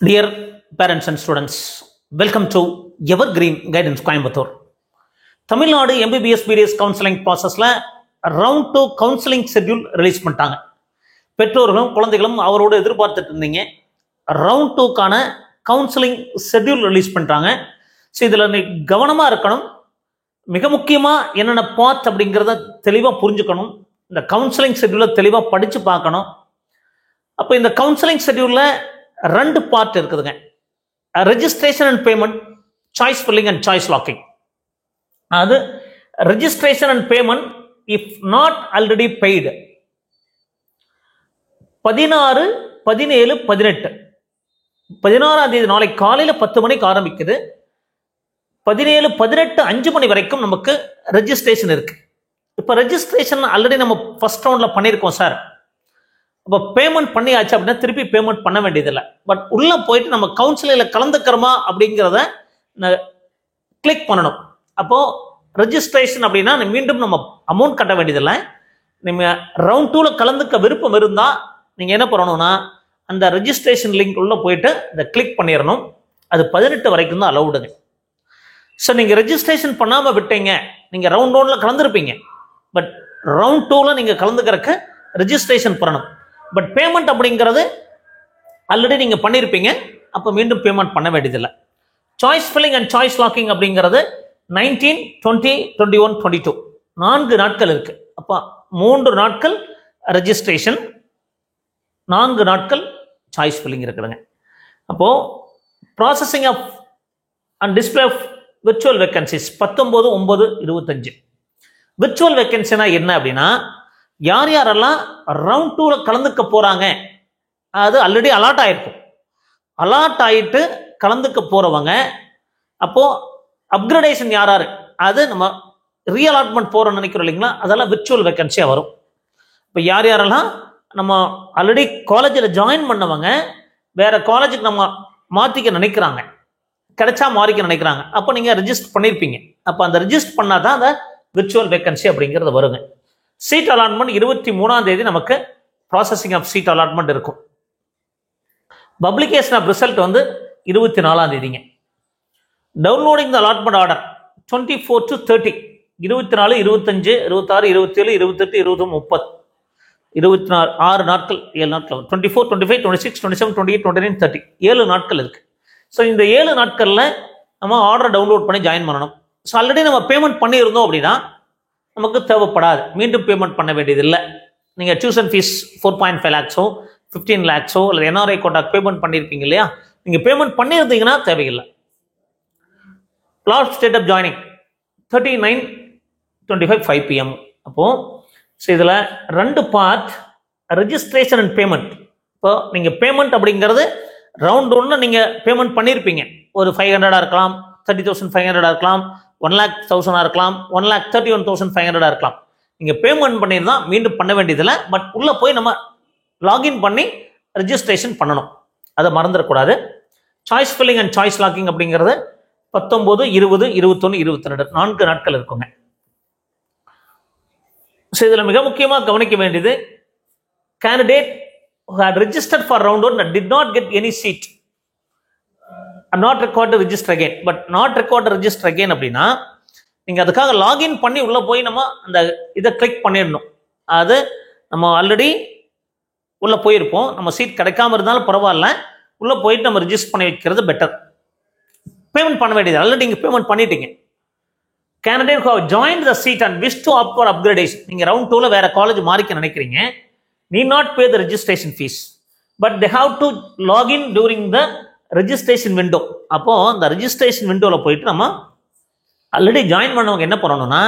Dear parents and students, welcome to Evergreen Guidance Coimbatore. Tamil Nadu MBBS BDS counseling processல round 2 counseling schedule release பண்ணிட்டாங்க. பெற்றோர்களும் குழந்தைகளும் அவரோடு எதிர்பார்த்துட்டு இருந்தீங்க. round 2 கான counseling schedule release பண்ணிட்டாங்க. ஸோ இதில் நீ கவனமாக இருக்கணும். மிக முக்கியமாக என்னென்ன பார்ட் அப்படிங்கிறத தெளிவாக புரிஞ்சுக்கணும். இந்த கவுன்சிலிங் ஷெட்யூலை தெளிவாக படித்து பார்க்கணும். அப்போ இந்த கவுன்சிலிங் ஷெட்யூலில் ரெண்டு பார்ட் இருக்குதுங்க. Registration and payment, choice filling and choice locking. அது registration and payment if not already paid 16, 17, 18. 16ஆம் தேதி நாளைக்கு காலையில் 10 மணிக்கு ஆரம்பிக்குது. 17, 18, 5 மணி வரைக்கும் நமக்கு ரெஜிஸ்ட்ரேஷன் இருக்கு. இப்போ ரெஜிஸ்ட்ரேஷன் ஆல்ரெடி நம்ம ஃபர்ஸ்ட் ரவுண்டில் பண்ணியிருக்கோம் சார். அப்போ பேமெண்ட் பண்ணியாச்சு அப்படின்னா திருப்பி பேமெண்ட் பண்ண வேண்டியதில்லை. பட் உள்ளே போயிட்டு நம்ம கவுன்சிலிங்கில் கலந்துக்கிறோமா அப்படிங்கிறத கிளிக் பண்ணணும். அப்போது ரெஜிஸ்ட்ரேஷன் அப்படின்னா மீண்டும் நம்ம அமௌண்ட் கட்ட வேண்டியதில்லை. நீங்கள் ரவுண்ட் 2ல் கலந்துக்க விருப்பம் இருந்தால் நீங்கள் என்ன பண்ணணும்னா அந்த ரெஜிஸ்ட்ரேஷன் லிங்க் உள்ளே போயிட்டு இதை கிளிக் பண்ணிடணும். அது 18 வரைக்கும் தான் அலௌடுங்க. ஸோ நீங்கள் ரெஜிஸ்ட்ரேஷன் பண்ணாமல் விட்டீங்க, நீங்கள் ரவுண்ட் 1ல் கலந்துருப்பீங்க. பட் ரவுண்ட் 2ல் நீங்கள் கலந்துக்கிறதுக்கு ரெஜிஸ்ட்ரேஷன் பண்ணணும். பட் பேமெண்ட் அப்படிங்கிறது ஆல்ரெடி நீங்கள் பண்ணியிருப்பீங்க. அப்போ மீண்டும் பேமெண்ட் பண்ண வேண்டியதில்லை. Choice filling and choice locking அப்படிங்கிறது 19, 20, 21, 22 4 நாட்கள் இருக்குது. அப்போ 3 நாட்கள் ரெஜிஸ்ட்ரேஷன், 4 நாட்கள் சாய்ஸ் ஃபில்லிங் இருக்குதுங்க. அப்போது processing of and display of virtual vacancies 19, 9, 25. Virtual வேக்கன்சினா என்ன அப்படின்னா யார் யாரெல்லாம் ரவுண்ட் 2ல் கலந்துக்க போகிறாங்க அது ஆல்ரெடி அலாட் ஆகிருக்கும். அலாட் ஆகிட்டு கலந்துக்க போகிறவங்க அப்போது அப்கிரேடேஷன் யார் யார் அது நம்ம ரீஅலாட்மெண்ட் போகிறோம்னு நினைக்கிறோம் இல்லைங்களா, அதெல்லாம் விர்ச்சுவல் வேக்கன்சியாக வரும். இப்போ யார் யாரெல்லாம் நம்ம ஆல்ரெடி காலேஜில் ஜாயின் பண்ணவங்க வேறு காலேஜுக்கு நம்ம மாற்றிக்க நினைக்கிறாங்க, கிடைச்சா மாறிக்க நினைக்கிறாங்க, அப்போ நீங்கள் ரெஜிஸ்டர் பண்ணியிருப்பீங்க. அப்போ அந்த ரெஜிஸ்டர் பண்ணால் தான் அந்த விர்ச்சுவல் வேக்கன்சி அப்படிங்கிறது வருங்க. சீட் அலாட்மெண்ட் 23ஆம் தேதி நமக்கு ப்ராசஸிங் ஆஃப் சீட் அலாட்மெண்ட் இருக்கும். பப்ளிகேஷன் ஆஃப் ரிசல்ட் 24ஆம் தேதிங்க. Downloading the allotment order 24 to 30, 24, 25, 26, 27, 28, 20, 30, 24 6 நாட்கள் 7 நாட்கள் 24, 25, 26, 27, 28, 29, 30 7 நாட்கள் இருக்கு. ஸோ இந்த 7 நாட்களில் நம்ம ஆர்டரை டவுன்லோட் பண்ணி ஜாயின் பண்ணணும். ஸோ ஆல்ரெடி நம்ம பேமெண்ட் பண்ணியிருந்தோம் அப்படின்னா நமக்கு தேவைப்படாது, மீண்டும் பேமெண்ட் பண்ண வேண்டியதில்லை. நீங்கள் டியூஷன் ஃபீஸ் 4.5 lakhs 15 lakhs அல்லது என்ஆர்ஐ கோட்டாக்கு பேமெண்ட் பண்ணியிருப்பீங்க இல்லையா, நீங்கள் பேமெண்ட் பண்ணியிருந்தீங்கன்னா தேவையில்லை. Last date of joining 39/25 5 PM. அப்போது ஸோ இதில் 2 பார்ட், ரெஜிஸ்ட்ரேஷன் அண்ட் பேமெண்ட். இப்போ நீங்கள் பேமெண்ட் அப்படிங்கிறது ரவுண்ட் 1ல் நீங்கள் பேமெண்ட் பண்ணியிருப்பீங்க. ஒரு 500 இருக்கலாம், 30,500 இருக்கலாம், 1,00,000 இருக்கலாம், 1,31,500 இருக்கலாம். நீங்கள் பேமெண்ட் பண்ணியிருந்தால் மீண்டும் பண்ண வேண்டியதில்லை. பட் உள்ளே போய் நம்ம லாகின் பண்ணி ரெஜிஸ்ட்ரேஷன் பண்ணணும், அதை மறந்துடக்கூடாது. Choice filling and choice locking அப்படிங்கிறது 19, 20, 21, 22 4 நாட்கள் இருக்குங்க. ஸோ இதில் மிக முக்கியமாக கவனிக்க வேண்டியது, candidate who had registered for round 1 and did not get any seat are not required to register again. But not required to register again அப்படின்னா நீங்கள் அதுக்காக லாகின் பண்ணி உள்ளே போய் நம்ம அந்த இதை கிளிக் பண்ணிடணும். அது நம்ம ஆல்ரெடி உள்ளே போயிருப்போம், நம்ம சீட் கிடைக்காம இருந்தாலும் பரவாயில்ல, உள்ளே போயிட்டு நம்ம ரிஜிஸ்டர் பண்ணி வைக்கிறது பெட்டர். பேமெண்ட் பண்ண வேண்டியது ஆல்ரெடி நீங்கள் பேமெண்ட் பண்ணிட்டீங்க. Candidate who have joined the seat and wish to opt for upgradation, நீங்கள் ரவுண்ட் 2ல் வேறு காலேஜ் மாறிக்க நினைக்கிறீங்க, need not pay the registration fees, but they have to log in during the registration window. அப்போ அந்த registration விண்டோவில் போயிட்டு நம்ம already join பண்ணவங்க என்ன பண்ணணும்னா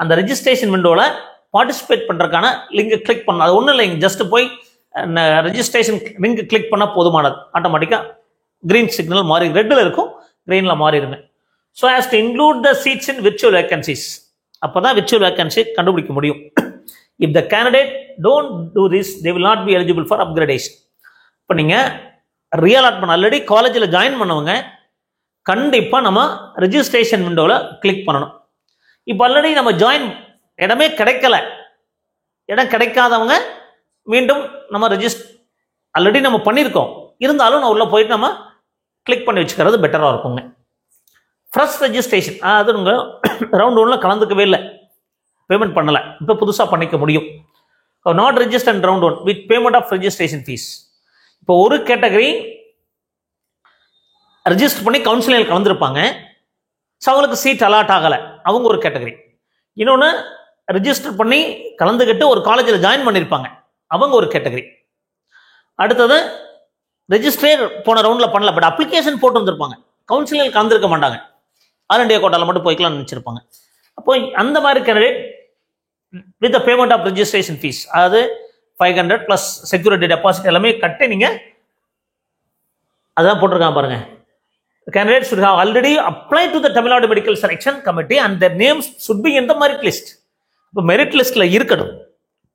அந்த ரெஜிஸ்ட்ரேஷன் விண்டோவில் பார்ட்டிசிபேட் பண்ணுறதுக்கான லிங்கை கிளிக் பண்ணணும். அது ஒன்றும் இல்லைங்க, ஜஸ்ட் போய் ரெஜிஸ்ட்ரேஷன் லிங்க் கிளிக் பண்ணால் போதுமானது. ஆட்டோமேட்டிக்காக க்ரீன் சிக்னல் மாறி ரெட்டில் இருக்கும், க்ரீனில் மாறிடுங்க. So as to include the seats in virtual vacancies, அப்போ தான் விர்ச்சுவல் வேக்கன்சி கண்டுபிடிக்க முடியும். If the candidate don't do this, they will not be eligible for upgradation. இப்போ நீங்கள் ரீஅலாட்மெண்ட் ஆல்ரெடி காலேஜில் ஜாயின் பண்ணவங்க கண்டிப்பாக நம்ம ரெஜிஸ்ட்ரேஷன் விண்டோவில் கிளிக் பண்ணணும். இப்போ ஆல்ரெடி நம்ம ஜாயின் இடமே கிடைக்கல, இடம் கிடைக்காதவங்க மீண்டும் நம்ம ஆல்ரெடி நம்ம பண்ணியிருக்கோம், இருந்தாலும் நான் உள்ளே போயிட்டு நம்ம கிளிக் பண்ணி வச்சுக்கிறது பெட்டராக இருக்குங்க. ஃபர்ஸ்ட் ரெஜிஸ்ட்ரேஷன், அது உங்கள் ரவுண்ட் ஒன்றில் கலந்துக்கவே இல்லை, பேமெண்ட் பண்ணலை, இப்போ புதுசாக பண்ணிக்க முடியும். Not registered round one with payment of registration fees. இப்போ ஒரு கேட்டகரி ரெஜிஸ்டர் பண்ணி கவுன்சிலிங்கில் கலந்துருப்பாங்க, ஸோ அவங்களுக்கு சீட் அலாட் ஆகலை, அவங்க ஒரு கேட்டகரி. இன்னொன்று ரெஜிஸ்டர் பண்ணி கலந்துக்கிட்டு ஒரு காலேஜில் ஜாயின் பண்ணியிருப்பாங்க, அவங்க ஒரு கேட்டகரி. அடுத்தது ரெஜிஸ்டர் போன ரவுண்டில் பண்ணல, பட் அப்ளிகேஷன் போட்டு வந்திருப்பாங்க, கவுன்சிலிங்கில் கலந்துருக்க மாட்டாங்க, ஆல் இண்டியா கோட்டாவில் மட்டும் போய்க்கலாம்னு நினச்சிருப்பாங்க. அப்போ அந்த மாதிரி candidate with payment of registration fees, அதாவது 500 ப்ளஸ் செக்யூரிட்டி டெபாசிட் எல்லாமே கட்டி நீங்கள் அதான் போட்டிருக்காங்க பாருங்க. Candidates should have already applied to the Tamil Nadu Medical Selection Committee and their names should be in the merit list. இப்போ மெரிட் லிஸ்ட்ல இருக்கணும்,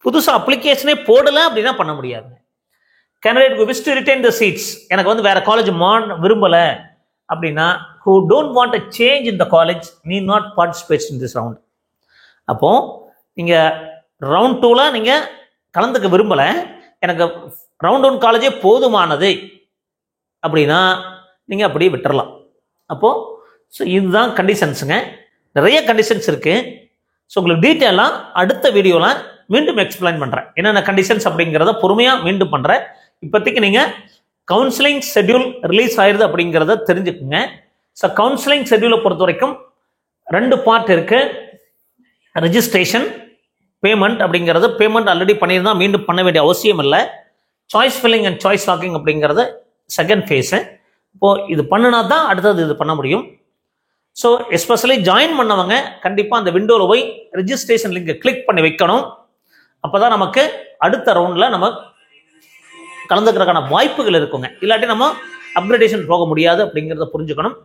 புதுசாக அப்ளிகேஷனே போடலை அப்படின்னா பண்ண முடியாது. Candidate who wish to retain the seats, எனக்கு வந்து வேற காலேஜ் விரும்பலை அப்படின்னா, who don't want a change in the college need not participate in this round. அப்போ நீங்கள் ரவுண்ட் 2ல் நீங்கள் கலந்துக்க விரும்பலை, எனக்கு ரவுண்ட் 1 காலேஜே போதுமானது அப்படின்னா நீங்கள் அப்படியே விட்டுறலாம். அப்போது ஸோ இதுதான் கண்டிஷன்ஸுங்க, நிறைய கண்டிஷன்ஸ் இருக்குது. ஸோ உங்களுக்கு டீட்டெயிலாக அடுத்த வீடியோவில் மீண்டும் எக்ஸ்பிளைன் பண்ணுறேன், என்னென்ன கண்டிஷன்ஸ் அப்படிங்கிறத பொறுமையாக மீண்டும் பண்ணுறேன். இப்போதைக்கு நீங்கள் கவுன்சிலிங் ஷெட்யூல் ரிலீஸ் ஆயிடுது அப்படிங்கிறத தெரிஞ்சுக்குங்க. ஸோ கவுன்சிலிங் ஷெட்யூலை பொறுத்த வரைக்கும் 2 பார்ட் இருக்குது. ரெஜிஸ்ட்ரேஷன், பேமெண்ட் அப்படிங்கிறது, பேமெண்ட் ஆல்ரெடி பண்ணியிருந்தால் மீண்டும் பண்ண வேண்டிய அவசியம் இல்லை. Choice filling and choice locking அப்படிங்கிறது செகண்ட் ஃபேஸு. இப்போது இது பண்ணினா தான் அடுத்தது இது பண்ண முடியும். ஸோ எஸ்பெஷலி ஜாயின் பண்ணவங்க கண்டிப்பாக அந்த விண்டோவில் போய் ரெஜிஸ்ட்ரேஷன் லிங்கை கிளிக் பண்ணி வைக்கணும். அப்போ தான் நமக்கு அடுத்த ரவுண்டில் நம்ம கலந்துக்கிறதுக்கான வாய்ப்புகள் இருக்குங்க, இல்லாட்டி நம்ம அப்கிரேடேஷன் போக முடியாது அப்படிங்கிறத புரிஞ்சுக்கணும்.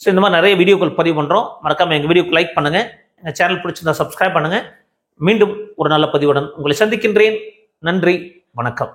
ஸோ இந்த மாதிரி நிறைய வீடியோக்கள் பதிவு பண்ணுறோம், மறக்காமல் எங்கள் வீடியோக்கு லைக் பண்ணுங்கள், எங்கள் சேனல் பிடிச்சிருந்தா சப்ஸ்கிரைப் பண்ணுங்கள். மீண்டும் ஒரு நல்ல பதிவுடன் உங்களை சந்திக்கின்றேன். நன்றி, வணக்கம்.